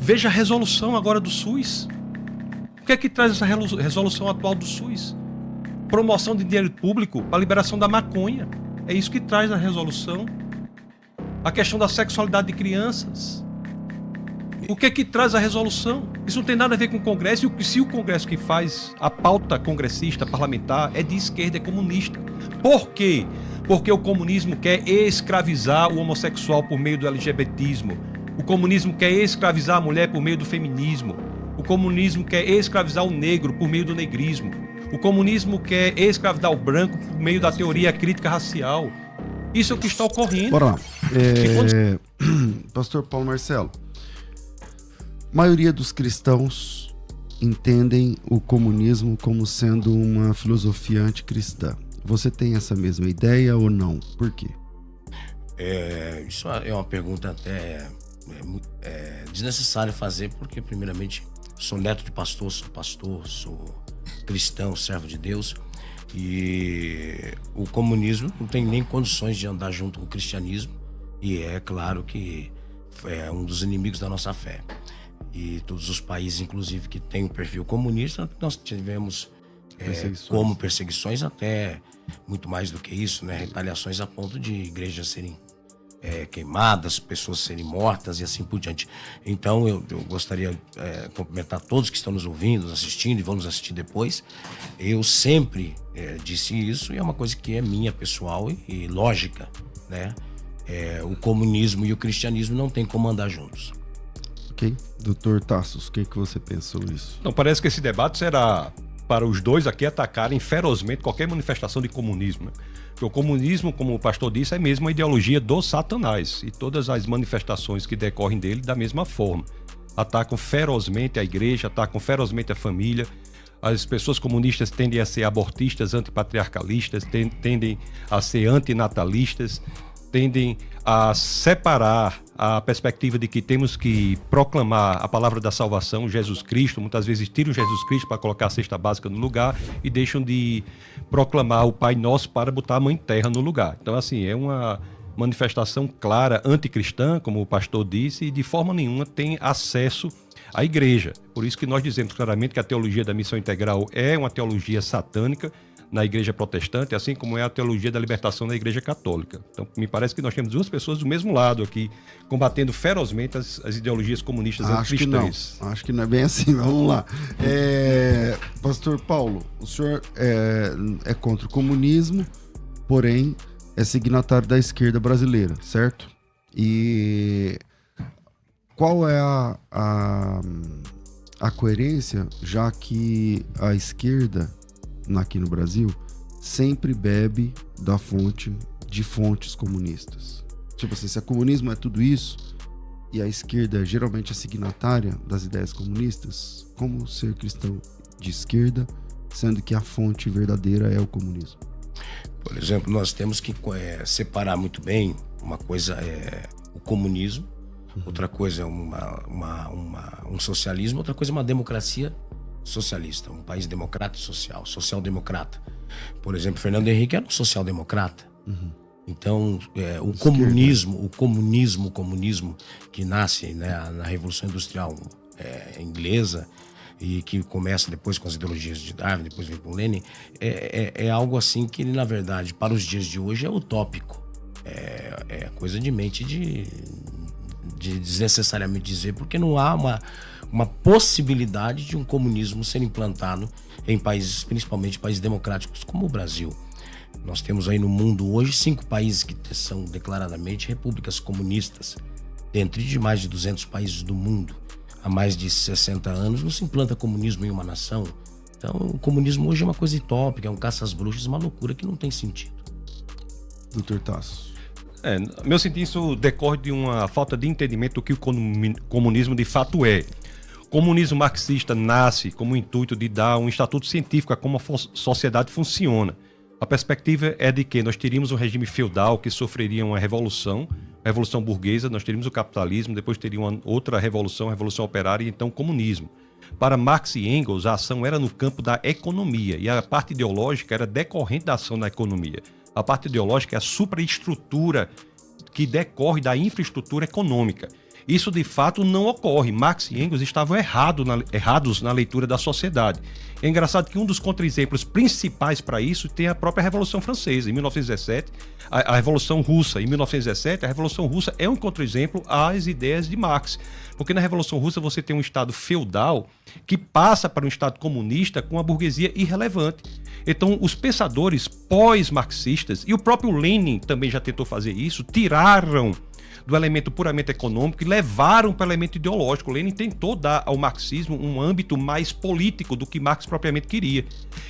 Veja a resolução agora do SUS. O que é que traz essa resolução atual do SUS? Promoção de dinheiro público para a liberação da maconha. É isso que traz a resolução. A questão da sexualidade de crianças. O que é que traz a resolução? Isso não tem nada a ver com o Congresso. E se o Congresso que faz a pauta congressista, parlamentar, é de esquerda, é comunista. Por quê? Porque o comunismo quer escravizar o homossexual por meio do LGBTismo. O comunismo quer escravizar a mulher por meio do feminismo. O comunismo quer escravizar o negro por meio do negrismo. O comunismo quer escravizar o branco por meio da teoria crítica racial. Isso é o que está ocorrendo. Bora lá. Pastor Paulo Marcelo, a maioria dos cristãos entendem o comunismo como sendo uma filosofia anticristã. Você tem essa mesma ideia ou não? Por quê? Isso é uma pergunta até desnecessária fazer, porque primeiramente sou neto de pastor, sou cristão, servo de Deus, e o comunismo não tem nem condições de andar junto com o cristianismo, e é claro que é um dos inimigos da nossa fé. E todos os países, inclusive, que têm o perfil comunista, nós tivemos como perseguições, até muito mais do que isso, né? Retaliações a ponto de igrejas serem queimadas, pessoas serem mortas e assim por diante. Então eu gostaria de cumprimentar todos que estão nos ouvindo, assistindo e vão nos assistir depois. Eu sempre disse isso, e é uma coisa que é minha, pessoal e lógica, né? O comunismo e o cristianismo não tem como andar juntos. Ok. Doutor Tassos, o que você pensou isso? Não, parece que esse debate será para os dois aqui atacarem ferozmente qualquer manifestação de comunismo, né? Porque o comunismo, como o pastor disse, é mesmo uma ideologia do Satanás, e todas as manifestações que decorrem dele da mesma forma. Atacam ferozmente a igreja, atacam ferozmente a família. As pessoas comunistas tendem a ser abortistas, antipatriarcalistas, tendem a ser antinatalistas, tendem a separar a perspectiva de que temos que proclamar a palavra da salvação, Jesus Cristo. Muitas vezes tiram Jesus Cristo para colocar a cesta básica no lugar e deixam de proclamar o Pai Nosso para botar a Mãe Terra no lugar. Então, assim, é uma manifestação clara anticristã, como o pastor disse, e de forma nenhuma tem acesso à igreja. Por isso que nós dizemos claramente que a teologia da missão integral é uma teologia satânica na igreja protestante, assim como é a teologia da libertação na igreja católica. Então, me parece que nós temos duas pessoas do mesmo lado aqui, combatendo ferozmente as ideologias comunistas anticristãs. Acho que não é bem assim, vamos lá. Pastor Paulo, o senhor é contra o comunismo, porém é signatário da esquerda brasileira, certo? E qual é a coerência, já que a esquerda aqui no Brasil sempre bebe de fontes comunistas? Tipo assim, se o comunismo é tudo isso e a esquerda geralmente é signatária das ideias comunistas, como ser cristão de esquerda, sendo que a fonte verdadeira é o comunismo? Por exemplo, nós temos que separar muito bem. Uma coisa é o comunismo, outra coisa é um socialismo, outra coisa é uma democracia socialista, um país democrata e social-democrata. Por exemplo, Fernando Henrique era um social-democrata. Então, o comunismo que nasce, né, na Revolução Industrial inglesa, e que começa depois com as ideologias de Darwin, depois vem com Lenin, é algo assim que, na verdade, para os dias de hoje é utópico. É coisa de mente de desnecessariamente dizer, porque não há uma possibilidade de um comunismo ser implantado em países, principalmente países democráticos como o Brasil. Nós temos aí no mundo hoje 5 países que são declaradamente repúblicas comunistas, dentre de mais de 200 países do mundo. Há mais de 60 anos não se implanta comunismo em uma nação. Então o comunismo hoje é uma coisa utópica, é um caça às bruxas, uma loucura que não tem sentido. Dr. Tassos. Meu sentido, isso decorre de uma falta de entendimento do que o comunismo de fato é. O comunismo marxista nasce como o intuito de dar um estatuto científico a como a sociedade funciona. A perspectiva é de que nós teríamos um regime feudal que sofreria uma revolução burguesa, nós teríamos o capitalismo, depois teria uma outra revolução, a revolução operária e então o comunismo. Para Marx e Engels, a ação era no campo da economia e a parte ideológica era decorrente da ação na economia. A parte ideológica é a supraestrutura que decorre da infraestrutura econômica. Isso, de fato, não ocorre. Marx e Engels estavam errados na leitura da sociedade. É engraçado que um dos contra-exemplos principais para isso tem a própria Revolução Francesa, em 1917, a Revolução Russa, em 1917. A Revolução Russa é um contra-exemplo às ideias de Marx, porque na Revolução Russa você tem um Estado feudal que passa para um Estado comunista com a burguesia irrelevante. Então, os pensadores pós-marxistas, e o próprio Lenin também já tentou fazer isso, tiraram do elemento puramente econômico e levaram para o elemento ideológico. Lenin tentou dar ao marxismo um âmbito mais político do que Marx propriamente queria.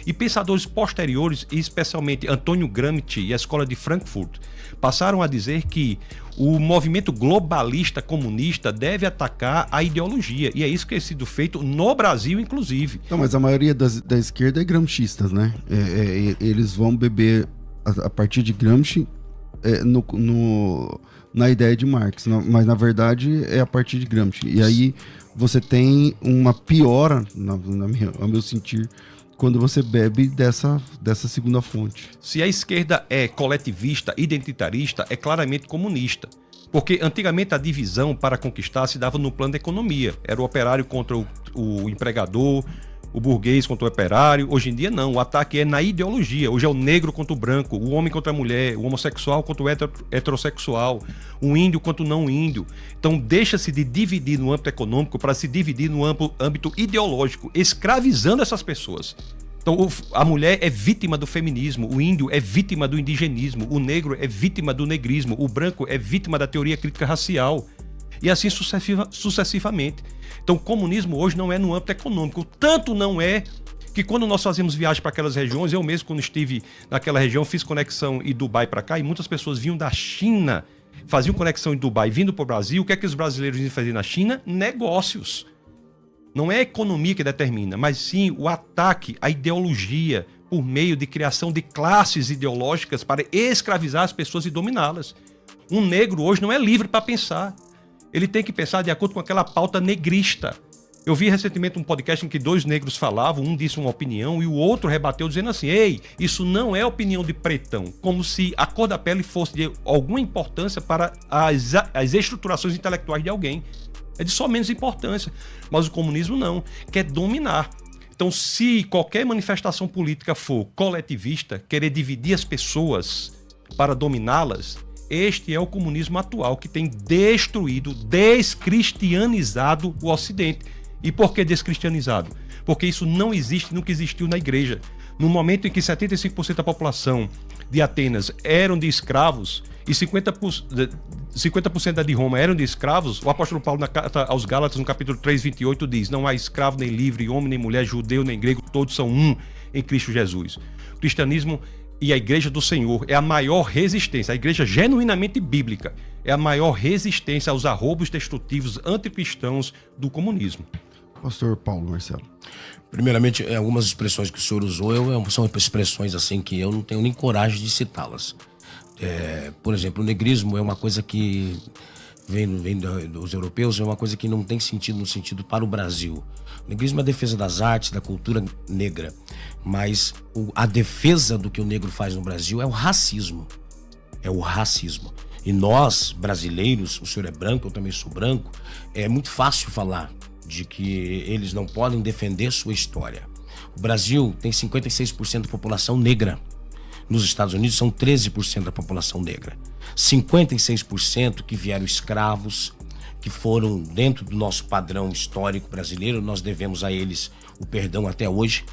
E pensadores posteriores, especialmente Antônio Gramsci e a Escola de Frankfurt, passaram a dizer que o movimento globalista comunista deve atacar a ideologia. E é isso que tem sido feito no Brasil, inclusive. Não, mas a maioria da esquerda é gramscistas, né? Eles vão beber a partir de Gramsci na ideia de Marx, mas na verdade é a partir de Gramsci. E aí você tem uma piora, ao meu sentir, quando você bebe dessa segunda fonte. Se a esquerda é coletivista, identitarista, é claramente comunista. Porque antigamente a divisão para conquistar se dava no plano da economia. Era o operário contra o empregador, o burguês contra o operário. Hoje em dia não, o ataque é na ideologia. Hoje é o negro contra o branco, o homem contra a mulher, o homossexual contra o heterossexual, o índio contra o não índio. Então deixa-se de dividir no âmbito econômico para se dividir no âmbito ideológico, escravizando essas pessoas. Então a mulher é vítima do feminismo, o índio é vítima do indigenismo, o negro é vítima do negrismo, o branco é vítima da teoria crítica racial. E assim sucessivamente. Então o comunismo hoje não é no âmbito econômico. Tanto não é que quando nós fazemos viagem para aquelas regiões, eu mesmo quando estive naquela região, fiz conexão em Dubai para cá, e muitas pessoas vinham da China, faziam conexão em Dubai vindo para o Brasil. O que é que os brasileiros iam fazer na China? Negócios. Não é a economia que determina, mas sim o ataque à ideologia por meio de criação de classes ideológicas para escravizar as pessoas e dominá-las. Um negro hoje não é livre para pensar. Ele tem que pensar de acordo com aquela pauta negrista. Eu vi recentemente um podcast em que dois negros falavam, um disse uma opinião e o outro rebateu dizendo assim: ei, isso não é opinião de pretão, como se a cor da pele fosse de alguma importância para as estruturações intelectuais de alguém. É de só menos importância. Mas o comunismo não, quer dominar. Então, se qualquer manifestação política for coletivista, querer dividir as pessoas para dominá-las, este é o comunismo atual que tem destruído, descristianizado o Ocidente. E por que descristianizado? Porque isso não existe, nunca existiu na igreja. No momento em que 75% da população de Atenas eram de escravos e 50% da de Roma eram de escravos, o apóstolo Paulo na carta aos Gálatas, no capítulo 3, 28, diz: não há escravo nem livre, homem nem mulher, judeu nem grego, todos são um em Cristo Jesus. O cristianismo e a igreja do Senhor é a maior resistência, a igreja genuinamente bíblica, é a maior resistência aos arroubos destrutivos anticristãos do comunismo. Pastor Paulo Marcelo. Primeiramente, algumas expressões que o senhor usou são expressões assim que eu não tenho nem coragem de citá-las. Por exemplo, o negrismo é uma coisa que vem dos europeus, é uma coisa que não tem sentido no sentido para o Brasil. O negrismo é a defesa das artes, da cultura negra, mas a defesa do que o negro faz no Brasil é o racismo. É o racismo. E nós, brasileiros, o senhor é branco, eu também sou branco, é muito fácil falar de que eles não podem defender sua história. O Brasil tem 56% da população negra. Nos Estados Unidos são 13% da população negra. 56% que vieram escravos, que foram dentro do nosso padrão histórico brasileiro, nós devemos a eles o perdão até hoje.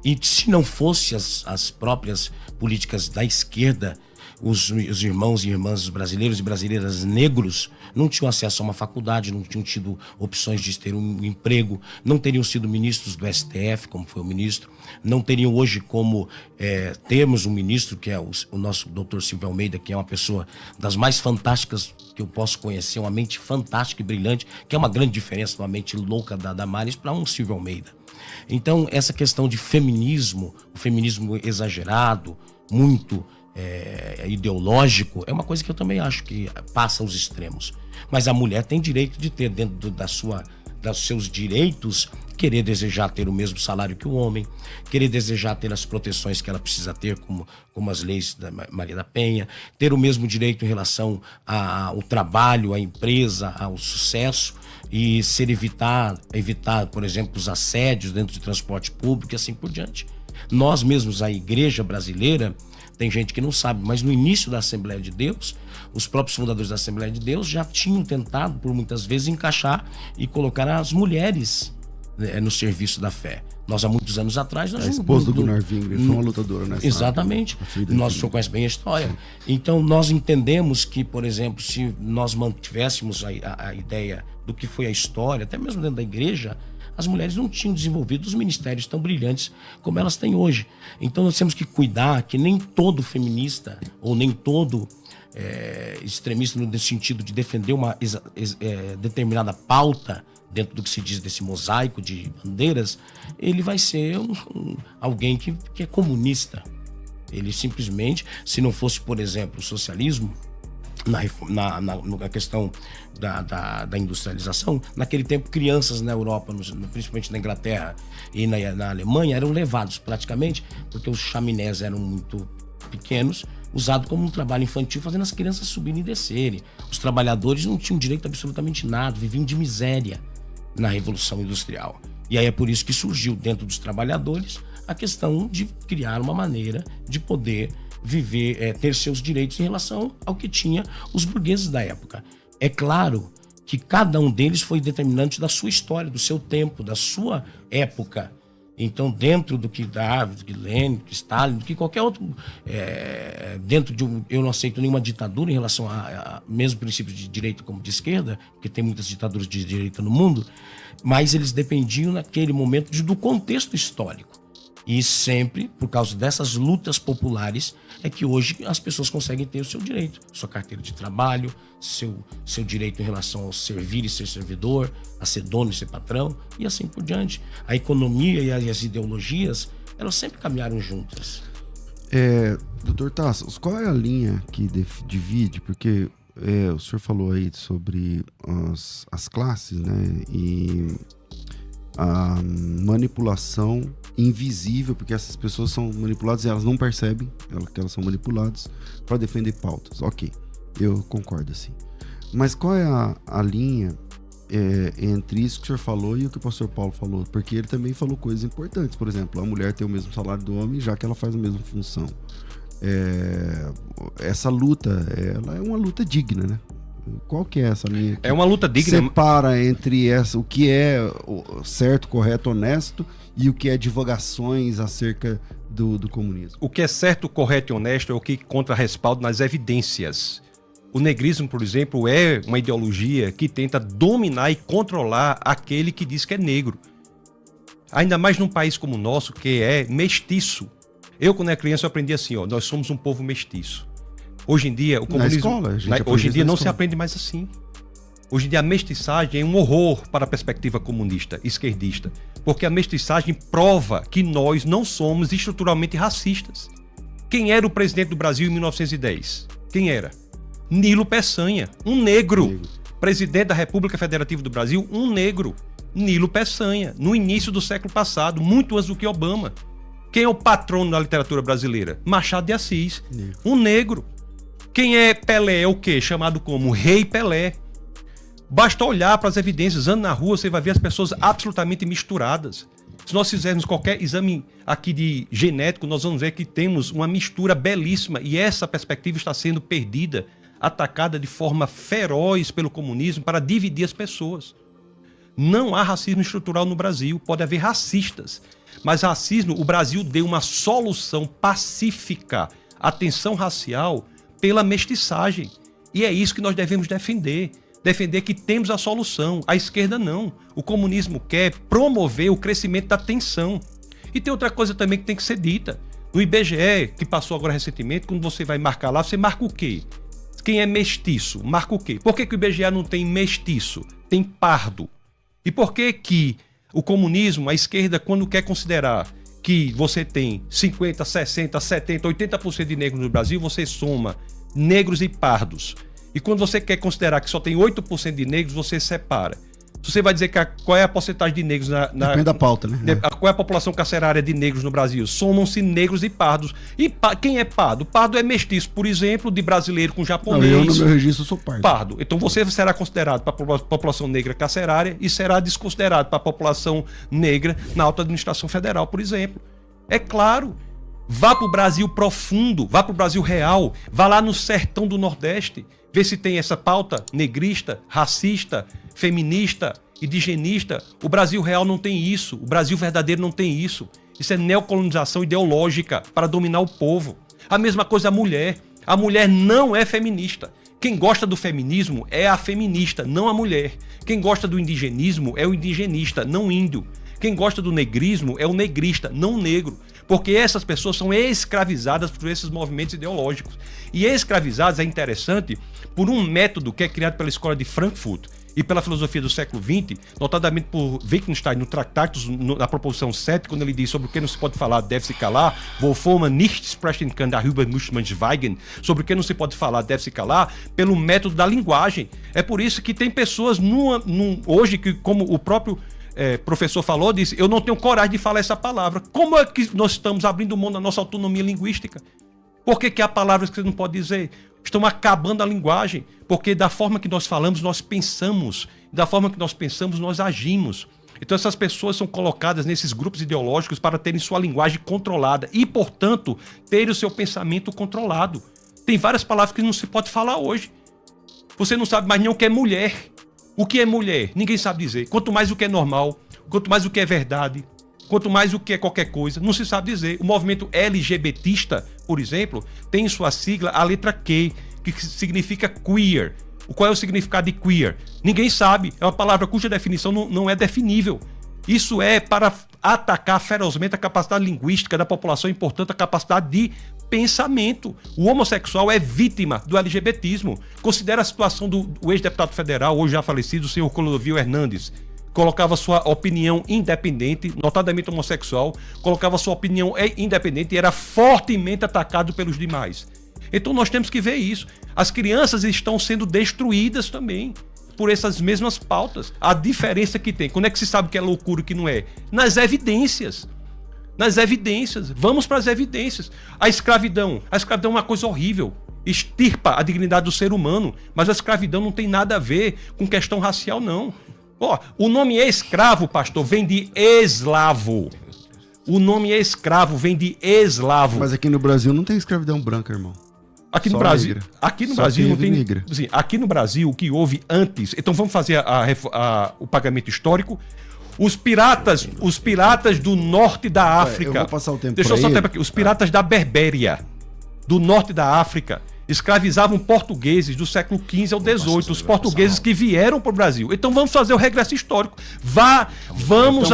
E se não fosse as próprias políticas da esquerda, os irmãos e irmãs brasileiros e brasileiras negros não tinham acesso a uma faculdade, não tinham tido opções de ter um emprego, não teriam sido ministros do STF, como foi o ministro, não teriam hoje como termos um ministro, que é o nosso Dr. Silvio Almeida, que é uma pessoa das mais fantásticas que eu posso conhecer, uma mente fantástica e brilhante, que é uma grande diferença de uma mente louca da Damares para um Silvio Almeida. Então, essa questão de feminismo, o feminismo exagerado, muito ideológico, é uma coisa que eu também acho que passa aos extremos. Mas a mulher tem direito de ter dentro da sua dos seus direitos, querer desejar ter o mesmo salário que o homem, querer desejar ter as proteções que ela precisa ter, como as leis da Maria da Penha, ter o mesmo direito em relação ao trabalho, à empresa, ao sucesso, e evitar, por exemplo, os assédios dentro de transporte público e assim por diante. Nós mesmos, a igreja brasileira, tem gente que não sabe, mas no início da Assembleia de Deus, os próprios fundadores da Assembleia de Deus já tinham tentado, por muitas vezes, encaixar e colocar as mulheres, né, no serviço da fé. Nós, há muitos anos atrás... A esposa do Gunnar Wingler foi uma lutadora nessa Exatamente. Nós só conhecemos bem a história. Sim. Então, nós entendemos que, por exemplo, se nós mantivéssemos a ideia do que foi a história, até mesmo dentro da igreja, as mulheres não tinham desenvolvido os ministérios tão brilhantes como elas têm hoje. Então, nós temos que cuidar que nem todo feminista ou nem todo extremista no sentido de defender uma determinada pauta dentro do que se diz desse mosaico de bandeiras, ele vai ser alguém que é comunista. Ele simplesmente, se não fosse, por exemplo, o socialismo, na questão da industrialização, naquele tempo crianças na Europa, principalmente na Inglaterra e na Alemanha, eram levados praticamente, porque os chaminés eram muito pequenos, usado como um trabalho infantil, fazendo as crianças subirem e descerem. Os trabalhadores não tinham direito a absolutamente nada, viviam de miséria na Revolução Industrial. E aí é por isso que surgiu dentro dos trabalhadores a questão de criar uma maneira de poder viver, ter seus direitos em relação ao que tinha os burgueses da época. É claro que cada um deles foi determinante da sua história, do seu tempo, da sua época. Então, dentro do que do que Lenin, do que Stalin, do que qualquer outro, dentro de eu não aceito nenhuma ditadura em relação a mesmo princípios de direita como de esquerda, porque tem muitas ditaduras de direita no mundo, mas eles dependiam naquele momento do contexto histórico. E sempre, por causa dessas lutas populares, é que hoje as pessoas conseguem ter o seu direito, sua carteira de trabalho, seu direito em relação ao servir e ser servidor, a ser dono e ser patrão, e assim por diante. A economia e as ideologias, elas sempre caminharam juntas. Dr. Tassos, qual é a linha que divide? Porque o senhor falou aí sobre as classes, né? E a manipulação invisível, porque essas pessoas são manipuladas e elas não percebem que elas são manipuladas para defender pautas. Ok, eu concordo assim. Mas qual é a linha entre isso que o senhor falou e o que o pastor Paulo falou? Porque ele também falou coisas importantes. Por exemplo, a mulher tem o mesmo salário do homem, já que ela faz a mesma função. Essa luta, ela é uma luta digna, né? Qual que é essa linha? É uma luta digna. Separa entre o que é certo, correto, honesto e o que é divagações acerca do comunismo. O que é certo, correto e honesto é o que encontra respaldo nas evidências. O negrismo, por exemplo, é uma ideologia que tenta dominar e controlar aquele que diz que é negro. Ainda mais num país como o nosso, que é mestiço. Eu, quando era criança, eu aprendi assim, nós somos um povo mestiço. Hoje em dia, o comunismo... Na escola, hoje em dia não se aprende mais assim. Hoje em dia, a mestiçagem é um horror para a perspectiva comunista, esquerdista. Porque a mestiçagem prova que nós não somos estruturalmente racistas. Quem era o presidente do Brasil em 1910? Quem era? Nilo Peçanha, um negro. Presidente da República Federativa do Brasil, um negro. Nilo Peçanha, no início do século passado, muito antes do que Obama. Quem é o patrono da literatura brasileira? Machado de Assis, um negro. Quem é Pelé é o quê? Chamado como Rei Pelé. Basta olhar para as evidências, andando na rua, você vai ver as pessoas absolutamente misturadas. Se nós fizermos qualquer exame aqui de genético, nós vamos ver que temos uma mistura belíssima e essa perspectiva está sendo perdida, atacada de forma feroz pelo comunismo para dividir as pessoas. Não há racismo estrutural no Brasil, pode haver racistas, mas racismo, o Brasil deu uma solução pacífica à tensão racial pela mestiçagem. E é isso que nós devemos defender. Defender que temos a solução. A esquerda não. O comunismo quer promover o crescimento da tensão. E tem outra coisa também que tem que ser dita. No IBGE, que passou agora recentemente, quando você vai marcar lá, você marca o quê? Quem é mestiço? Marca o quê? Por que o IBGE não tem mestiço? Tem pardo. E por que que o comunismo, a esquerda, quando quer considerar que você tem 50, 60, 70, 80% de negros no Brasil, você soma negros e pardos. E quando você quer considerar que só tem 8% de negros, você separa. Se você vai dizer qual é a porcentagem de negros Depende da pauta, né? Qual é a população carcerária de negros no Brasil? Somam-se negros e pardos. E quem é pardo? Pardo é mestiço, por exemplo, de brasileiro com japonês. Não, eu no meu registro sou pardo. Pardo. Então você será considerado para a população negra carcerária e será desconsiderado para a população negra na alta administração federal, por exemplo. É claro. Vá para o Brasil profundo, vá para o Brasil real, vá lá no sertão do Nordeste, vê se tem essa pauta negrista, racista, feminista, indigenista. O Brasil real não tem isso, o Brasil verdadeiro não tem isso. Isso é neocolonização ideológica para dominar o povo. A mesma coisa a mulher. A mulher não é feminista. Quem gosta do feminismo é a feminista, não a mulher. Quem gosta do indigenismo é o indigenista, não o índio. Quem gosta do negrismo é o negrista, não o negro. Porque essas pessoas são escravizadas por esses movimentos ideológicos. E escravizadas é interessante por um método que é criado pela Escola de Frankfurt e pela filosofia do século XX, notadamente por Wittgenstein no Tractatus, na proposição 7, quando ele diz sobre o que não se pode falar, deve-se calar, wovon nicht sprechen kann, darüber muss man schweigen, sobre o que não se pode falar, deve-se calar, pelo método da linguagem. É por isso que tem pessoas hoje que, como o próprio professor falou, disse, eu não tenho coragem de falar essa palavra. Como é que nós estamos abrindo mão da nossa autonomia linguística? Por que há palavras que você não pode dizer? Estão acabando a linguagem, porque da forma que nós falamos, nós pensamos. Da forma que nós pensamos, nós agimos. Então essas pessoas são colocadas nesses grupos ideológicos para terem sua linguagem controlada e, portanto, terem o seu pensamento controlado. Tem várias palavras que não se pode falar hoje. Você não sabe mais nem o que é mulher. O que é mulher? Ninguém sabe dizer. Quanto mais o que é normal, quanto mais o que é verdade, quanto mais o que é qualquer coisa, não se sabe dizer. O movimento LGBTista, por exemplo, tem em sua sigla a letra Q, que significa queer. Qual é o significado de queer? Ninguém sabe. É uma palavra cuja definição não é definível. Isso é para atacar ferozmente a capacidade linguística da população e, portanto, a capacidade de pensamento. O homossexual é vítima do LGBTismo. Considera a situação do ex-deputado federal, hoje já falecido, o senhor Clodovil Hernandes. Colocava sua opinião independente, notadamente homossexual, colocava sua opinião independente e era fortemente atacado pelos demais. Então nós temos que ver isso. As crianças estão sendo destruídas também por essas mesmas pautas. A diferença que tem, quando é que se sabe que é loucura e que não é? Nas evidências. Nas evidências. Vamos para as evidências. A escravidão é uma coisa horrível. Extirpa a dignidade do ser humano, mas a escravidão não tem nada a ver com questão racial, não. O nome escravo, pastor, vem de eslavo. O nome escravo vem de eslavo. Mas aqui no Brasil não tem escravidão branca, irmão. Aqui no Brasil, não tem. Assim, aqui no Brasil, o que houve antes. Então vamos fazer o pagamento histórico. Os piratas do norte da África. Eu vou passar o tempo. Deixa eu só tempo aqui. Os piratas da Berbéria, do norte da África, escravizavam portugueses do século XV ao XVIII, os portugueses que vieram para o Brasil. Então vamos fazer o regresso histórico. Vamos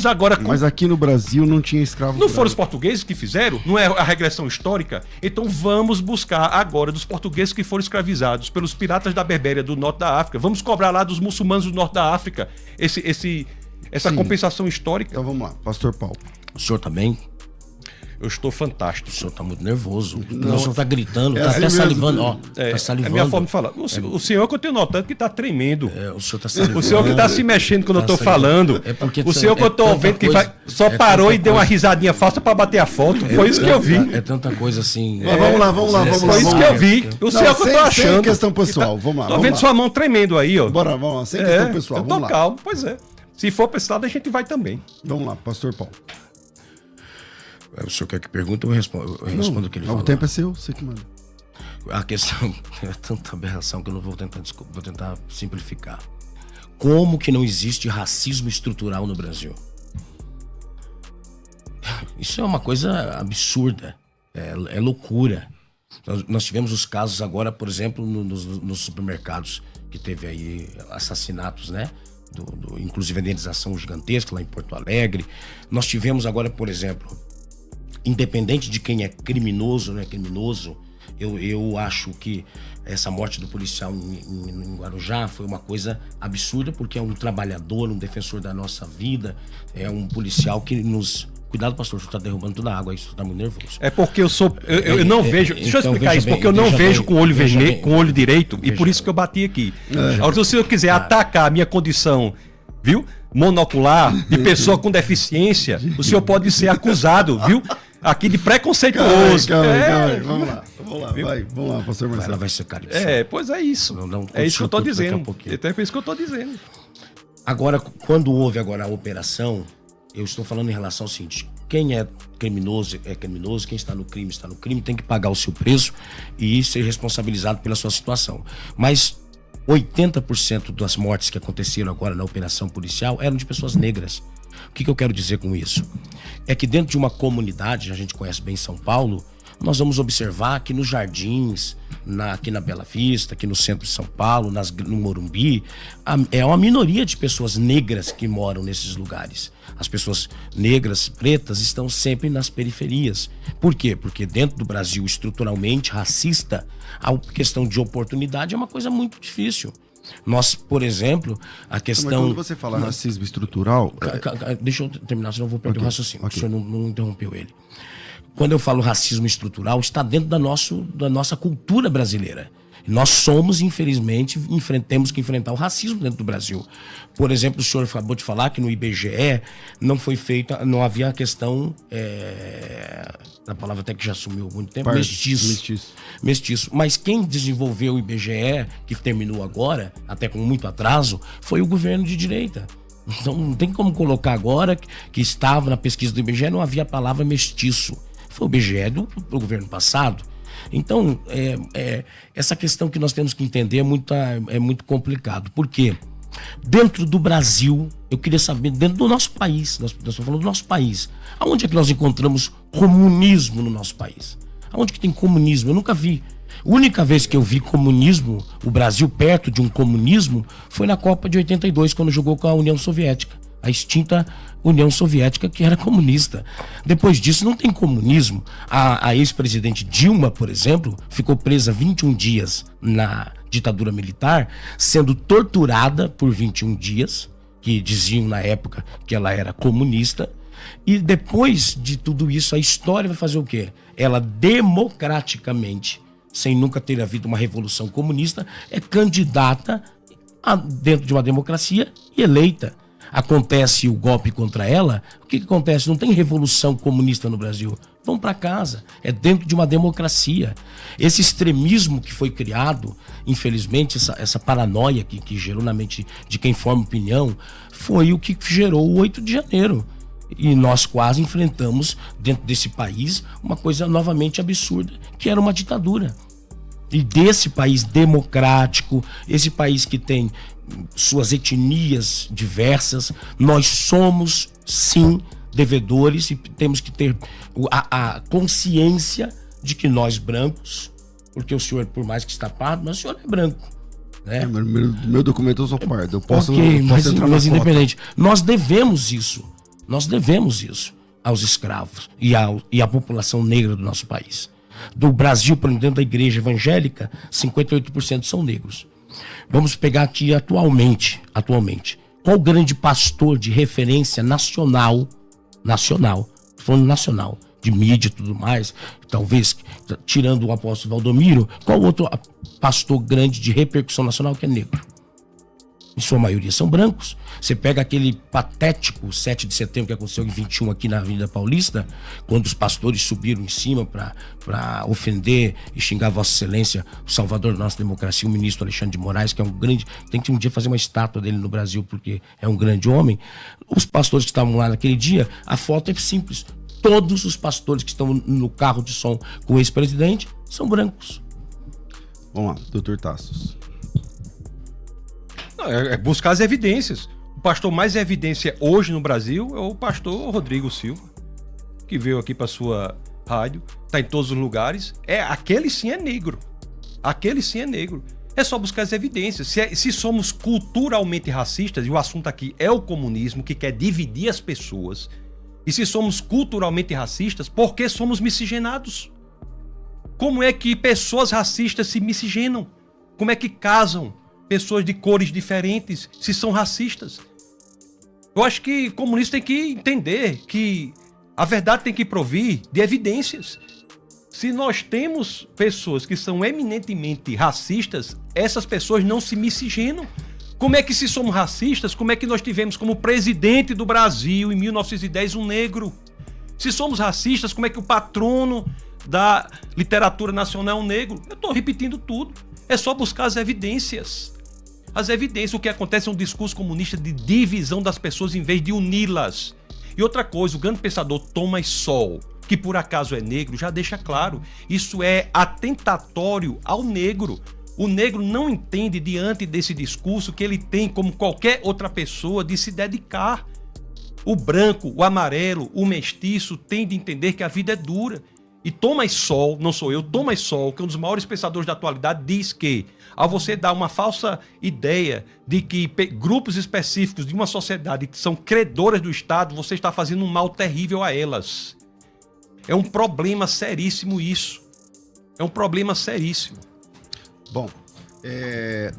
agora... Mas aqui no Brasil não tinha escravo. Não foram os portugueses que fizeram? Não é a regressão histórica? Então vamos buscar agora dos portugueses que foram escravizados pelos piratas da Berbéria do norte da África. Vamos cobrar lá dos muçulmanos do norte da África essa compensação histórica. Então vamos lá, pastor Paulo. O senhor também? Eu estou fantástico. O senhor está muito nervoso. O senhor está gritando, está assim até mesmo. salivando. Tá salivando. É a minha forma de falar. O senhor que eu tenho notado que está tremendo. O senhor está salivando. O senhor que está se mexendo quando eu estou falando. O senhor que eu estou vendo que só parou e deu uma risadinha falsa para bater a foto. Foi isso que eu vi. É tanta coisa assim. Mas vamos lá. Foi isso que eu vi. O senhor que eu estou achando. Sem questão pessoal, vamos lá. Estou vendo sua mão tremendo aí, ó. Bora, vamos lá. Sem questão pessoal, eu tô vamos lá. calmo, pois é. Se for para esse lado, a gente vai também. Vamos lá, pastor Paulo. O senhor quer que pergunte ou eu respondo o que ele falou? O tempo é seu, você que manda. A questão é tanta aberração que eu não vou tentar simplificar. Como que não existe racismo estrutural no Brasil? Isso é uma coisa absurda. É loucura. Nós tivemos os casos agora, por exemplo, nos supermercados, que teve aí assassinatos, né? Inclusive a indenização gigantesca lá em Porto Alegre. Nós tivemos agora, por exemplo, independente de quem é criminoso ou não é criminoso, eu acho que essa morte do policial em Guarujá foi uma coisa absurda, porque é um trabalhador, um defensor da nossa vida, é um policial que nos Cuidado, pastor, você tá derrubando toda a água aí, você tá muito nervoso. É porque eu não vejo. Deixa eu então, explicar isso, bem, porque eu não vejo bem, com o olho vermelho, bem, com o olho direito, e por veja isso que eu bati aqui. Veja Agora, se o senhor quiser atacar a minha condição, viu? Monocular, de pessoa com deficiência, o senhor pode ser acusado, viu? Aqui de preconceituoso. Calma aí. Vamos lá, pastor Marcelo. Ela vai ser cara. Pois é isso. Não, é isso que eu tô daqui a dizendo. pouquinho. Então é por isso que eu tô dizendo. Agora, quando houve agora a operação, eu estou falando em relação ao seguinte: quem é criminoso, quem está no crime, tem que pagar o seu preço e ser responsabilizado pela sua situação. Mas 80% das mortes que aconteceram agora na operação policial eram de pessoas negras. O que eu quero dizer com isso? É que dentro de uma comunidade, a gente conhece bem São Paulo, nós vamos observar que nos Jardins, aqui na Bela Vista, aqui no centro de São Paulo, no Morumbi, é uma minoria de pessoas negras que moram nesses lugares. As pessoas negras, pretas, estão sempre nas periferias. Por quê? Porque dentro do Brasil, estruturalmente racista, a questão de oportunidade é uma coisa muito difícil. Nós, por exemplo, a questão... Mas quando você fala racismo estrutural... Deixa eu terminar, senão eu vou perder o raciocínio. Okay. O senhor não interrompeu ele. Quando eu falo racismo estrutural, está dentro da nossa cultura brasileira. Nós somos, infelizmente, temos que enfrentar o racismo dentro do Brasil. Por exemplo, o senhor acabou de falar que no IBGE não foi feita, não havia a questão, a palavra até que já sumiu há muito tempo, mestiço. Mas quem desenvolveu o IBGE, que terminou agora, até com muito atraso, foi o governo de direita. Então não tem como colocar agora que estava na pesquisa do IBGE, não havia a palavra mestiço. Foi o IBGE do governo passado. Então, essa questão que nós temos que entender é muito complicado. Por quê? Dentro do Brasil, eu queria saber, dentro do nosso país, nós estamos falando do nosso país, aonde é que nós encontramos comunismo no nosso país? Aonde que tem comunismo? Eu nunca vi. A única vez que eu vi comunismo, o Brasil perto de um comunismo, foi na Copa de 82, quando jogou com a União Soviética. A extinta União Soviética, que era comunista. Depois disso, não tem comunismo. A ex-presidente Dilma, por exemplo, ficou presa 21 dias na ditadura militar, sendo torturada por 21 dias, que diziam na época que ela era comunista. E depois de tudo isso, a história vai fazer o quê? Ela democraticamente, sem nunca ter havido uma revolução comunista, é candidata dentro de uma democracia e eleita. Acontece o golpe contra ela, o que acontece? Não tem revolução comunista no Brasil. Vão para casa. É dentro de uma democracia. Esse extremismo que foi criado, infelizmente, essa paranoia que gerou na mente de quem forma opinião, foi o que gerou o 8 de janeiro. E nós quase enfrentamos, dentro desse país, uma coisa novamente absurda, que era uma ditadura. E desse país democrático, esse país que tem suas etnias diversas, nós somos, sim, devedores e temos que ter a consciência de que nós brancos, porque o senhor, por mais que está pardo, mas o senhor é branco. Né? Meu documento eu sou pardo, eu posso entrar mas na independente. Nós devemos isso aos escravos e à população negra do nosso país. Do Brasil, por dentro da igreja evangélica, 58% são negros. Vamos pegar aqui atualmente, qual o grande pastor de referência nacional, falando nacional, de mídia e tudo mais, talvez tirando o apóstolo Valdomiro, qual outro pastor grande de repercussão nacional que é negro? Em sua maioria são brancos. Você pega aquele patético 7 de setembro que aconteceu em 21 aqui na Avenida Paulista, quando os pastores subiram em cima para ofender e xingar Vossa Excelência, o salvador da nossa democracia, o ministro Alexandre de Moraes, que é um grande... Tem que um dia fazer uma estátua dele no Brasil, porque é um grande homem. Os pastores que estavam lá naquele dia, a foto é simples. Todos os pastores que estão no carro de som com o ex-presidente são brancos. Vamos lá, doutor Tassos. É buscar as evidências. O pastor mais evidência hoje no Brasil é o pastor Rodrigo Silva, que veio aqui para sua rádio, está em todos os lugares. Aquele sim é negro. Aquele sim é negro. É só buscar as evidências. Se somos culturalmente racistas, e o assunto aqui é o comunismo, que quer dividir as pessoas, e se somos culturalmente racistas, por que somos miscigenados? Como é que pessoas racistas se miscigenam? Como é que casam pessoas de cores diferentes se são racistas? Eu acho que comunistas têm que entender que A verdade tem que provir de evidências. Se nós temos pessoas que são eminentemente racistas, essas pessoas não se miscigenam. Como é que, se somos racistas, como é que nós tivemos como presidente do Brasil, em 1910, um negro? Se somos racistas, como é que o patrono da literatura nacional é um negro? Eu estou repetindo tudo. É só buscar as evidências. As evidências, o que acontece é um discurso comunista de divisão das pessoas em vez de uni-las. E outra coisa, o grande pensador Thomas Sowell, que por acaso é negro, já deixa claro, isso é atentatório ao negro. O negro não entende, diante desse discurso, que ele tem, como qualquer outra pessoa, de se dedicar. O branco, o amarelo, o mestiço tem de entender que a vida é dura. E Thomas Sowell, não sou eu, Thomas Sowell, que é um dos maiores pensadores da atualidade, diz que, ao você dar uma falsa ideia de que grupos específicos de uma sociedade que são credoras do Estado, você está fazendo um mal terrível a elas. É um problema seríssimo isso. É um problema seríssimo. Bom,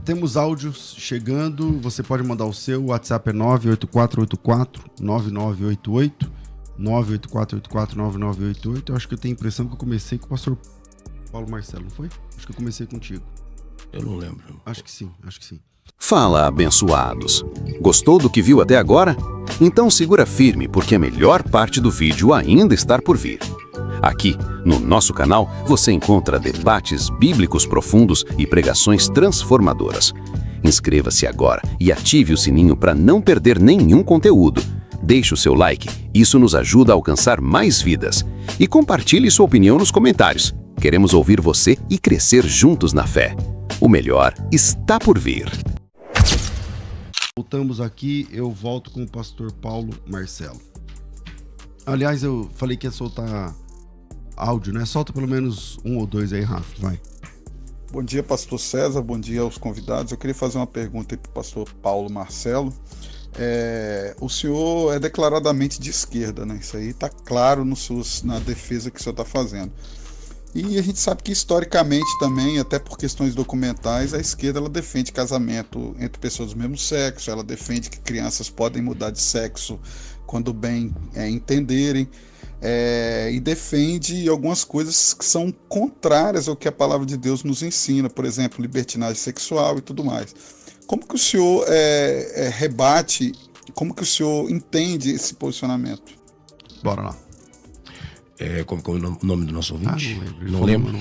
temos áudios chegando. Você pode mandar o seu. O WhatsApp é 98484-9988. 98484-9988. Eu acho que eu tenho a impressão que eu comecei com o pastor Paulo Marcelo, não foi? Acho que eu comecei contigo. Eu não lembro. Acho que sim. Fala, abençoados! Gostou do que viu até agora? Então segura firme, porque a melhor parte do vídeo ainda está por vir. Aqui, no nosso canal, você encontra debates bíblicos profundos e pregações transformadoras. Inscreva-se agora e ative o sininho para não perder nenhum conteúdo. Deixe o seu like, isso nos ajuda a alcançar mais vidas. E compartilhe sua opinião nos comentários. Queremos ouvir você e crescer juntos na fé. O melhor está por vir. Voltamos aqui, eu volto com o pastor Paulo Marcelo. Aliás, eu falei que ia soltar áudio, né? Solta pelo menos um ou dois aí, Rafa, vai. Bom dia, pastor César, bom dia aos convidados. Eu queria fazer uma pergunta aí para o pastor Paulo Marcelo. O senhor é declaradamente de esquerda, né? Isso aí está claro na defesa que o senhor está fazendo. E a gente sabe que historicamente também, até por questões documentais, a esquerda ela defende casamento entre pessoas do mesmo sexo, ela defende que crianças podem mudar de sexo quando bem entenderem, e defende algumas coisas que são contrárias ao que a palavra de Deus nos ensina, por exemplo, libertinagem sexual e tudo mais. Como que o senhor rebate, como que o senhor entende esse posicionamento? Bora lá. Como é o nome do nosso ouvinte? Não lembro.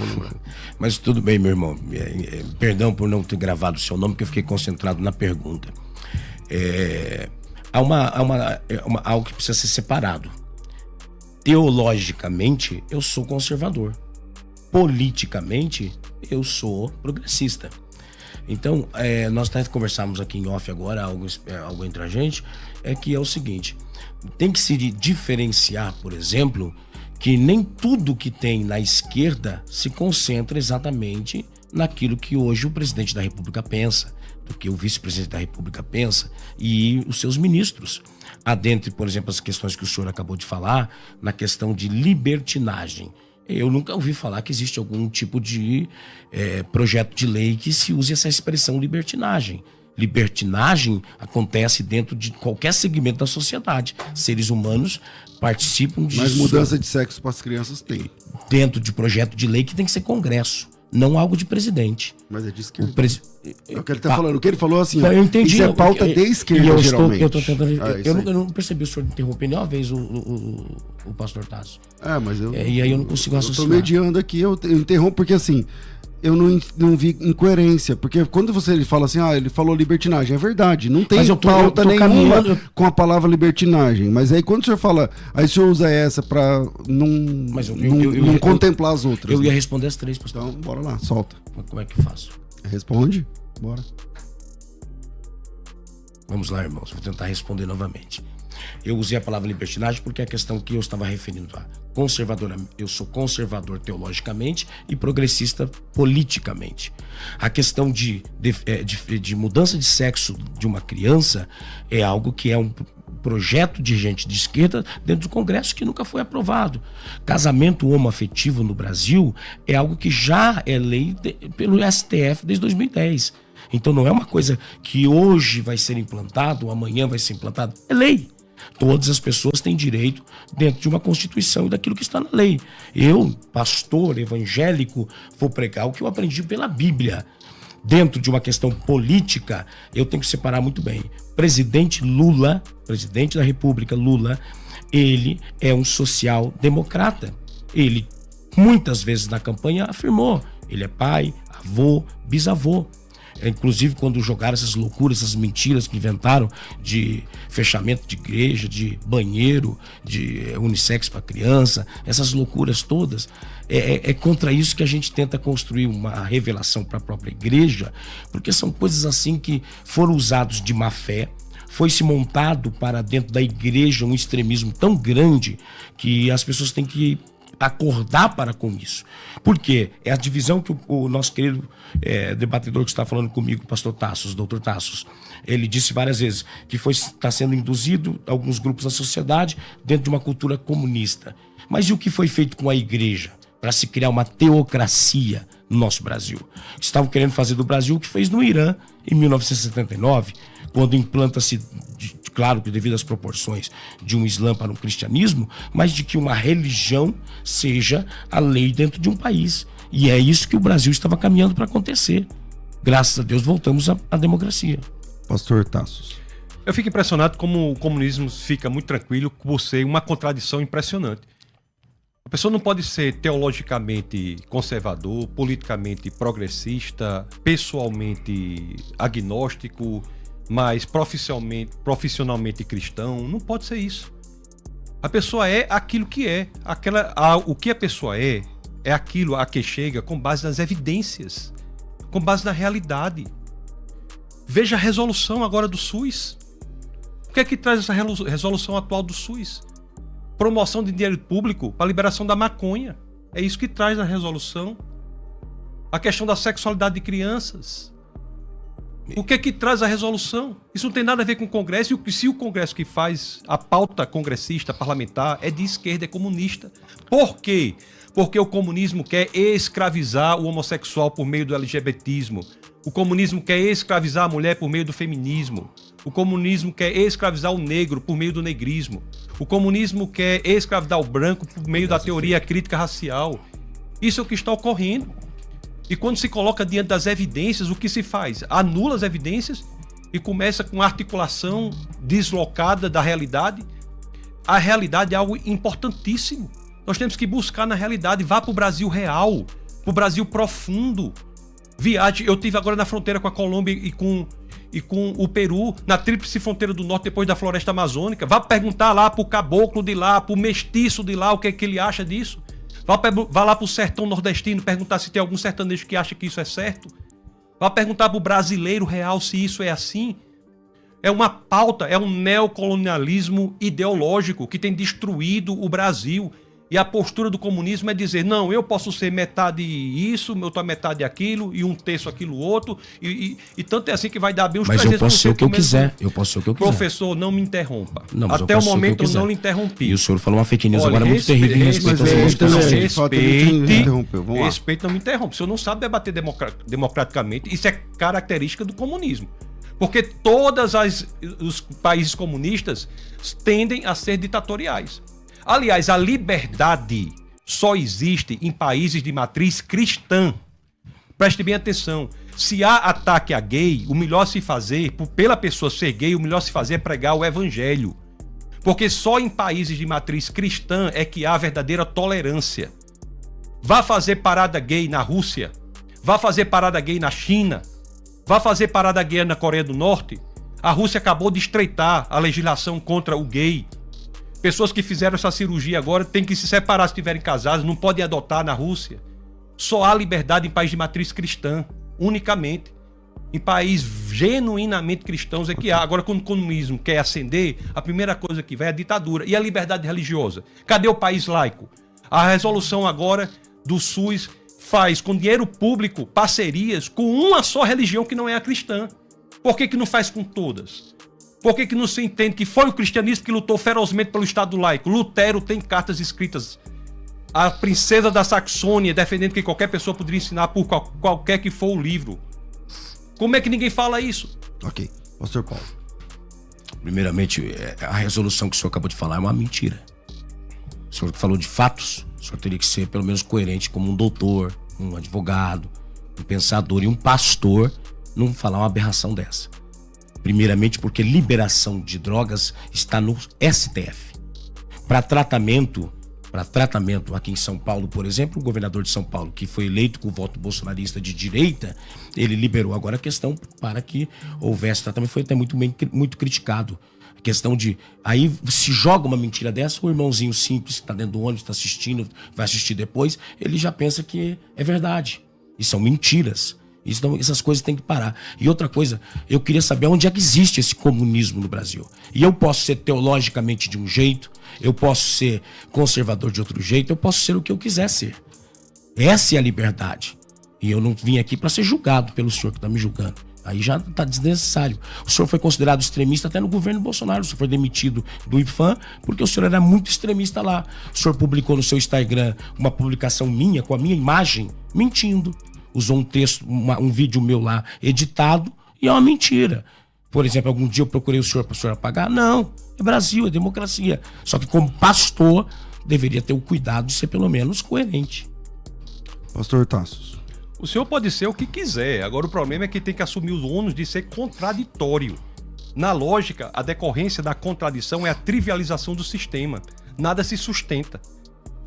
Mas tudo bem, meu irmão. Perdão por não ter gravado o seu nome, porque eu fiquei concentrado na pergunta. Há algo que precisa ser separado. Teologicamente, eu sou conservador. Politicamente, eu sou progressista. Então, nós até conversamos aqui em off agora, algo entre a gente, que é o seguinte: tem que se diferenciar, por exemplo, que nem tudo que tem na esquerda se concentra exatamente naquilo que hoje o presidente da República pensa, do que o vice-presidente da República pensa e os seus ministros. Há dentre, por exemplo, as questões que o senhor acabou de falar, na questão de libertinagem. Eu nunca ouvi falar que existe algum tipo de projeto de lei que se use essa expressão libertinagem. Libertinagem acontece dentro de qualquer segmento da sociedade. Seres humanos participam de... Mas mudança de sexo para as crianças tem. Dentro de projeto de lei que tem que ser Congresso, não algo de presidente. Mas é de esquerda. É o que ele está falando. O que ele falou assim, eu entendi, isso é pauta de esquerda, geralmente. Eu não percebi o senhor interromper nenhuma vez o pastor Tasso. Mas eu... E aí eu não consigo raciocinar. Eu estou mediando aqui, eu interrompo porque assim... Eu não vi incoerência, porque quando ele fala assim, ele falou libertinagem, é verdade, não tem pauta nenhuma com a palavra libertinagem, mas aí quando o senhor fala, aí o senhor usa essa pra não contemplar as outras. Eu ia responder as três, pastor. Então, bora lá, solta. Mas como é que eu faço? Responde, bora. Vamos lá, irmãos, vou tentar responder novamente. Eu usei a palavra libertinagem porque é a questão que eu estava referindo a conservadora. Eu sou conservador teologicamente e progressista politicamente. A questão de mudança de sexo de uma criança é algo que é um projeto de gente de esquerda dentro do Congresso que nunca foi aprovado. Casamento homoafetivo no Brasil é algo que já é lei pelo STF desde 2010. Então não é uma coisa que hoje vai ser implantado ou amanhã vai ser implantado. É lei. Todas as pessoas têm direito dentro de uma Constituição e daquilo que está na lei. Eu, pastor evangélico, vou pregar o que eu aprendi pela Bíblia. Dentro de uma questão política, eu tenho que separar muito bem. Presidente Lula, presidente da República Lula, ele é um social-democrata. Ele, muitas vezes na campanha, afirmou, ele é pai, avô, bisavô. Inclusive, quando jogaram essas loucuras, essas mentiras que inventaram de fechamento de igreja, de banheiro, de unissex para criança, essas loucuras todas, é contra isso que a gente tenta construir uma revelação para a própria igreja, porque são coisas assim que foram usados de má fé. Foi-se montado para dentro da igreja um extremismo tão grande que as pessoas têm que acordar para com isso. Por quê? É a divisão que o nosso querido debatedor que está falando comigo, o pastor Tassos, doutor Tassos, ele disse várias vezes que está sendo induzido alguns grupos da sociedade dentro de uma cultura comunista. Mas e o que foi feito com a igreja para se criar uma teocracia no nosso Brasil? Estavam querendo fazer do Brasil o que fez no Irã em 1979, quando implanta-se, claro que devido às proporções de um Islã para um cristianismo, mas de que uma religião seja a lei dentro de um país. E é isso que o Brasil estava caminhando para acontecer. Graças a Deus voltamos à democracia. Pastor Tassos. Eu fico impressionado como o comunismo fica muito tranquilo por ser uma contradição impressionante. A pessoa não pode ser teologicamente conservador, politicamente progressista, pessoalmente agnóstico, mas profissionalmente cristão. Não pode ser isso. A pessoa é aquilo que é. O que a pessoa é aquilo a que chega com base nas evidências, com base na realidade. Veja a resolução agora do SUS. O que é que traz essa resolução atual do SUS? Promoção de dinheiro público para a liberação da maconha. É isso que traz na resolução. A questão da sexualidade de crianças. O que é que traz a resolução? Isso não tem nada a ver com o Congresso. E se o Congresso que faz a pauta congressista, parlamentar, é de esquerda, é comunista. Por quê? Porque o comunismo quer escravizar o homossexual por meio do LGBTismo. O comunismo quer escravizar a mulher por meio do feminismo. O comunismo quer escravizar o negro por meio do negrismo. O comunismo quer escravizar o branco por meio da teoria crítica racial. Isso é o que está ocorrendo. E quando se coloca diante das evidências, o que se faz? Anula as evidências e começa com articulação deslocada da realidade. A realidade é algo importantíssimo. Nós temos que buscar na realidade. Vá para o Brasil real, para o Brasil profundo. Viagem. Eu estive agora na fronteira com a Colômbia e com o Peru, na tríplice fronteira do norte, depois da floresta amazônica. Vá perguntar lá para o caboclo de lá, para o mestiço de lá, o que é que ele acha disso. Vá lá para o sertão nordestino perguntar se tem algum sertanejo que acha que isso é certo. Vá perguntar para o brasileiro real se isso é assim. É uma pauta, é um neocolonialismo ideológico que tem destruído o Brasil. E a postura do comunismo é dizer, não, eu posso ser metade isso, eu tô metade aquilo, e um terço aquilo outro, e tanto é assim que vai dar bem os 300%. Mas eu posso ser o que eu quiser, Professor, não me interrompa. Não, até o momento eu não lhe interrompi. E o senhor falou uma fake news agora muito terrível em respeito às Respeito, não me interrompa. O senhor não sabe debater democraticamente, isso é característica do comunismo. Porque todos os países comunistas tendem a ser ditatoriais. Aliás, a liberdade só existe em países de matriz cristã. Preste bem atenção. Se há ataque a gay, o melhor se fazer, pela pessoa ser gay, o melhor se fazer é pregar o evangelho. Porque só em países de matriz cristã é que há verdadeira tolerância. Vá fazer parada gay na Rússia. Vá fazer parada gay na China. Vá fazer parada gay na Coreia do Norte. A Rússia acabou de estreitar a legislação contra o gay. Pessoas que fizeram essa cirurgia agora têm que se separar se estiverem casadas, não podem adotar na Rússia. Só há liberdade em país de matriz cristã, unicamente. Em países genuinamente cristãos é que há. Agora, quando o comunismo quer ascender, a primeira coisa que vai é a ditadura. E a liberdade religiosa? Cadê o país laico? A resolução agora do SUS faz com dinheiro público parcerias com uma só religião que não é a cristã. Por que não faz com todas? Por que não se entende que foi o cristianismo que lutou ferozmente pelo Estado laico? Lutero tem cartas escritas. A princesa da Saxônia defendendo que qualquer pessoa poderia ensinar por qualquer que for o livro. Como é que ninguém fala isso? Ok. Pastor Paulo. Primeiramente, a resolução que o senhor acabou de falar é uma mentira. O senhor falou de fatos, o senhor teria que ser pelo menos coerente como um doutor, um advogado, um pensador e um pastor, não falar uma aberração dessa. Primeiramente porque liberação de drogas está no STF. Para tratamento aqui em São Paulo, por exemplo, o governador de São Paulo, que foi eleito com o voto bolsonarista de direita, ele liberou agora a questão para que houvesse tratamento, foi até muito criticado. A questão de, aí se joga uma mentira dessa, o irmãozinho simples que está dentro do ônibus, está assistindo, vai assistir depois, ele já pensa que é verdade. E são mentiras. Essas coisas têm que parar. E outra coisa, eu queria saber onde é que existe esse comunismo no Brasil. E eu posso ser teologicamente de um jeito, eu posso ser conservador de outro jeito, eu posso ser o que eu quiser ser. Essa é a liberdade. E eu não vim aqui para ser julgado pelo senhor que está me julgando. Aí já está desnecessário. O senhor foi considerado extremista até no governo Bolsonaro. O senhor foi demitido do IPHAN porque o senhor era muito extremista lá. O senhor publicou no seu Instagram uma publicação minha, com a minha imagem, mentindo. Usou um texto, um vídeo meu lá editado e é uma mentira. Por exemplo, algum dia eu procurei o senhor para o senhor apagar? Não, é Brasil, é democracia. Só que como pastor, deveria ter o cuidado de ser pelo menos coerente. Pastor Tassos. O senhor pode ser o que quiser. Agora o problema é que tem que assumir os ônus de ser contraditório. Na lógica, a decorrência da contradição é a trivialização do sistema. Nada se sustenta.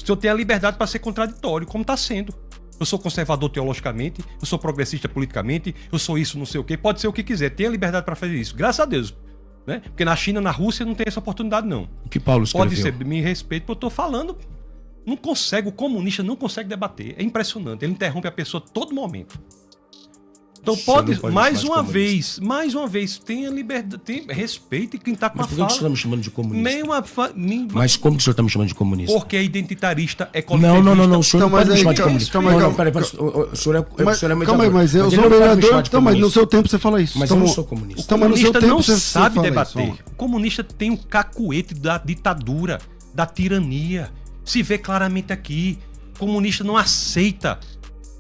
O senhor tem a liberdade para ser contraditório, como está sendo. Eu sou conservador teologicamente, eu sou progressista politicamente, eu sou isso, não sei o quê. Pode ser o que quiser, tem a liberdade para fazer isso. Graças a Deus. Né? Porque na China, na Rússia, não tem essa oportunidade, não. O que Paulo escreveu? Pode ser, me respeito, porque eu estou falando. Não consegue, o comunista não consegue debater. É impressionante, ele interrompe a pessoa a todo momento. Então pode mais uma vez, tenha liberdade, respeite quem está com a fala. Mas por que o senhor está me chamando de comunista? Mas como que o senhor está me chamando de comunista? Porque é identitarista, é coletivo. Não, o senhor não pode me chamar de comunista. Não, peraí, o senhor é mediador. Calma aí, mas eu sou vereador, então, mas no seu tempo você fala isso. Mas eu não sou comunista. O comunista não sabe debater. O comunista tem um cacuete da ditadura, da tirania. Se vê claramente aqui. O comunista não aceita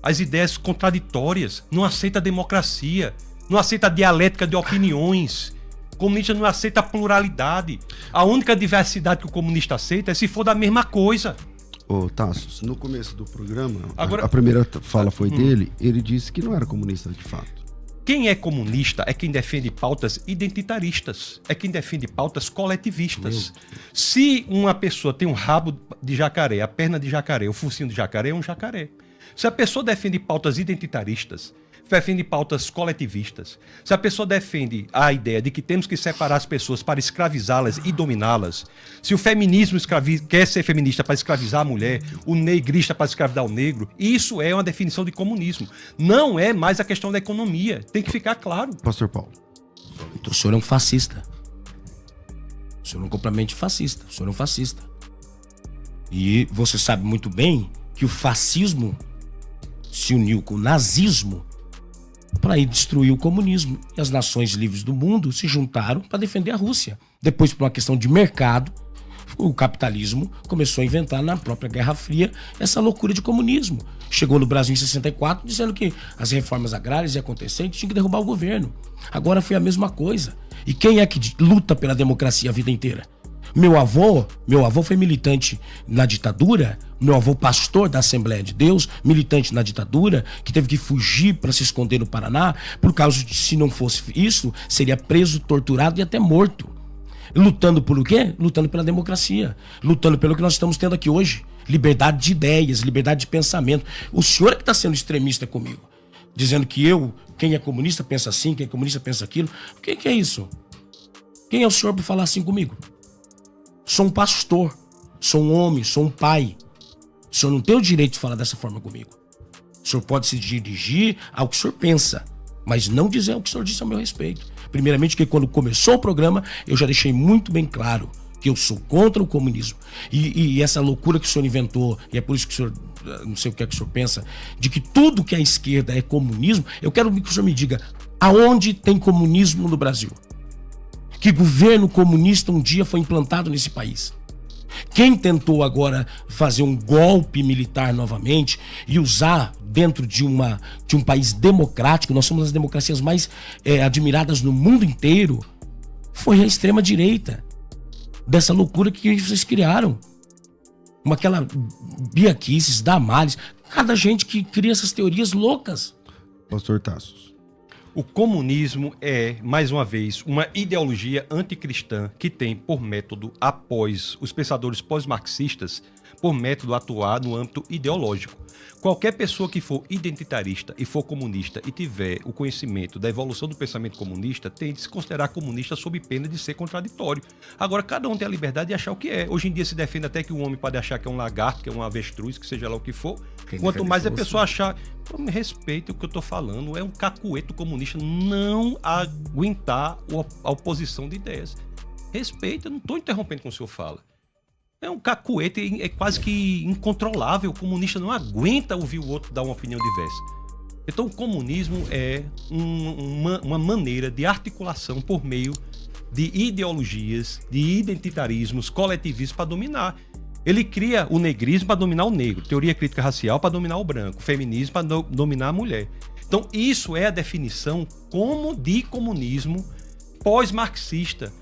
as ideias contraditórias, não aceita a democracia, não aceita a dialética de opiniões. O comunista não aceita a pluralidade. A única diversidade que o comunista aceita é se for da mesma coisa. Ô, Tassos, no começo do programa, a primeira fala foi dele, ele disse que não era comunista de fato. Quem é comunista é quem defende pautas identitaristas, é quem defende pautas coletivistas. Se uma pessoa tem um rabo de jacaré, a perna de jacaré, o focinho de jacaré, é um jacaré. Se a pessoa defende pautas identitaristas, defende pautas coletivistas, se a pessoa defende a ideia de que temos que separar as pessoas para escravizá-las e dominá-las, se o feminismo quer ser feminista para escravizar a mulher, o negrista para escravizar o negro, isso é uma definição de comunismo. Não é mais a questão da economia. Tem que ficar claro. Pastor Paulo. Então o senhor é um fascista. O senhor é um completamente fascista. O senhor é um fascista. E você sabe muito bem que o fascismo se uniu com o nazismo para ir destruir o comunismo. E as nações livres do mundo se juntaram para defender a Rússia. Depois, por uma questão de mercado, o capitalismo começou a inventar na própria Guerra Fria essa loucura de comunismo. Chegou no Brasil em 64 dizendo que as reformas agrárias iam acontecer e tinha que derrubar o governo. Agora foi a mesma coisa. E quem é que luta pela democracia a vida inteira? Meu avô foi militante na ditadura, meu avô pastor da Assembleia de Deus, militante na ditadura, que teve que fugir para se esconder no Paraná, por causa de, se não fosse isso, seria preso, torturado e até morto. Lutando por o quê? Lutando pela democracia, lutando pelo que nós estamos tendo aqui hoje. Liberdade de ideias, liberdade de pensamento. O senhor é que está sendo extremista comigo, dizendo que quem é comunista pensa assim, quem é comunista pensa aquilo. O que é isso? Quem é o senhor para falar assim comigo? Sou um pastor, sou um homem, sou um pai. O senhor não tem o direito de falar dessa forma comigo. O senhor pode se dirigir ao que o senhor pensa, mas não dizer o que o senhor disse ao meu respeito. Primeiramente, que quando começou o programa, eu já deixei muito bem claro que eu sou contra o comunismo. E essa loucura que o senhor inventou, e é por isso que o senhor, não sei o que é que o senhor pensa, de que tudo que é esquerda é comunismo, eu quero que o senhor me diga, aonde tem comunismo no Brasil? Que governo comunista um dia foi implantado nesse país? Quem tentou agora fazer um golpe militar novamente e usar dentro de um país democrático, nós somos as democracias mais admiradas no mundo inteiro, foi a extrema-direita. Dessa loucura que vocês criaram. Como aquela Bia Kicis, Damares, cada gente que cria essas teorias loucas. Pastor Tassos. O comunismo é, mais uma vez, uma ideologia anticristã que tem por método, após os pensadores pós-marxistas, por método atuar no âmbito ideológico. Qualquer pessoa que for identitarista e for comunista e tiver o conhecimento da evolução do pensamento comunista, tem de se considerar comunista sob pena de ser contraditório. Agora, cada um tem a liberdade de achar o que é. Hoje em dia se defende até que o homem pode achar que é um lagarto, que é um avestruz, que seja lá o que for. Quanto mais a pessoa achar... Pô, me respeite o que eu tô falando. É um cacueto comunista não aguentar a oposição de ideias. Respeita, eu não estou interrompendo com o senhor fala. É um cacuete, é quase que incontrolável. O comunista não aguenta ouvir o outro dar uma opinião diversa. Então o comunismo é uma maneira de articulação por meio de ideologias, de identitarismos, coletivismos para dominar. Ele cria o negrismo para dominar o negro, teoria crítica racial para dominar o branco, feminismo para dominar a mulher. Então isso é a definição como de comunismo pós-marxista,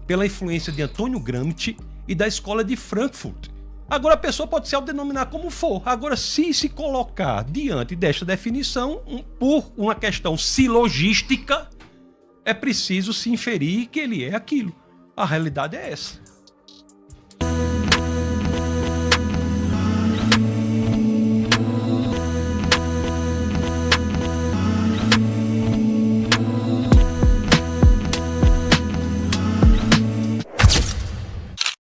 pela influência de Antônio Gramsci e da escola de Frankfurt. Agora a pessoa pode se autodenominar como for. Agora, se colocar diante desta definição, por uma questão silogística, é preciso se inferir que ele é aquilo. A realidade é essa.